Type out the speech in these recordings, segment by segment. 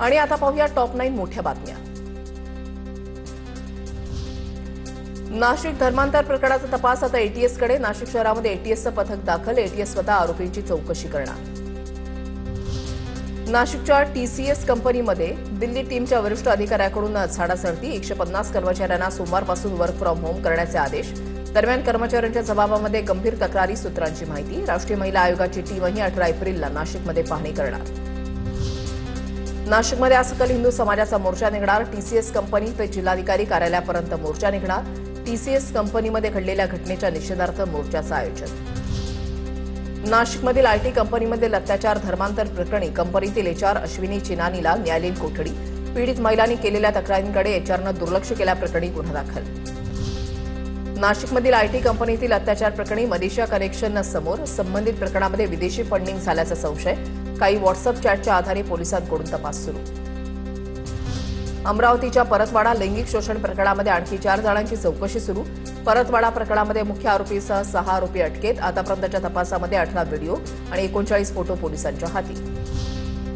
आणि आता पाहूया टॉप 9 मोठ्या बातम्या। नाशिक धर्मांतर प्रकरणाचा तपास आता एटीएसकडे। नाशिक शहरामध्ये एटीएसचं पथक दाखल। एटीएस स्वतः आरोपींची चौकशी करणार। नाशिकच्या टीसीएस कंपनीमध्ये दिल्ली टीमच्या वरिष्ठ अधिकाऱ्याकडून झाडाझडती। 150 कर्मचाऱ्यांना सोमवारपासून वर्क फ्रॉम होम करण्याचे आदेश। दरम्यान कर्मचाऱ्यांच्या जबाबामध्ये गंभीर तक्रारी सूत्रांची माहिती। राष्ट्रीय महिला आयोगाची टीमही 18 एप्रिलला नाशिकमध्ये पाहणी करणार। नाशिकमध्ये आज सकल हिंदू समाजाचा मोर्चा निघणार। टीसीएस कंपनी ते जिल्हाधिकारी कार्यालयापर्यंत मोर्चा निघणार। टीसीएस कंपनीमध्ये घडलेल्या घटनेच्या निषेधार्थ मोर्चाचं आयोजन। नाशिकमधील आयटी कंपनीमधील अत्याचार धर्मांतर प्रकरणी कंपनीतील एचआर अश्विनी चिनानीला न्यायालयीन कोठडी। पीडित महिलांनी केलेल्या तक्रारींकडे एचआरनं दुर्लक्ष केल्याप्रकरणी गुन्हा दाखल। नाशिकमधील आयटी कंपनीतील अत्याचार प्रकरणी मनीषा कनेक्शन समोर। संबंधित प्रकरणामध्ये विदेशी फंडिंग झाल्याचा संशय। काही व्हॉट्सअप चॅटच्या आधारे पोलिसांकडून तपास सुरू। अमरावतीच्या परतवाडा लैंगिक शोषण प्रकरणामध्ये आणखी 4 जणांची चौकशी सुरू। परतवाडा प्रकरणामध्ये मुख्य आरोपीसह 6 आरोपी अटकेत। आतापर्यंतच्या तपासामध्ये 18 व्हिडिओ आणि 39 फोटो पोलिसांच्या हाती।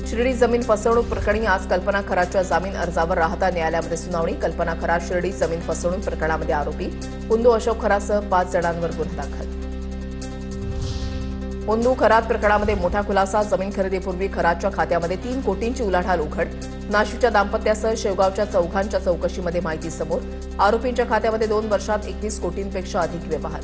शिर्डी जमीन फसवणूक प्रकरणी आज कल्पना खरातच्या जामीन अर्जावर राहता न्यायालयामध्ये सुनावणी। कल्पना खरात शिर्डी जमीन फसवणूक प्रकरणामध्ये आरोपी। कुंदू अशोक खरातसह 5 जणांवर गुन्हा दाखल। कुंदू खरात प्रकरणामध्ये मोठा खुलासा। जमीन खरेदीपूर्वी खरातच्या खात्यामध्ये 3 कोटींची उलाढाल उघड। नाशिकच्या दाम्पत्यासह शेवगावच्या चौघांच्या चौकशीमध्ये माहिती समोर। आरोपींच्या खात्यामध्ये 2 वर्षात 21 कोटींपेक्षा अधिक व्यवहार।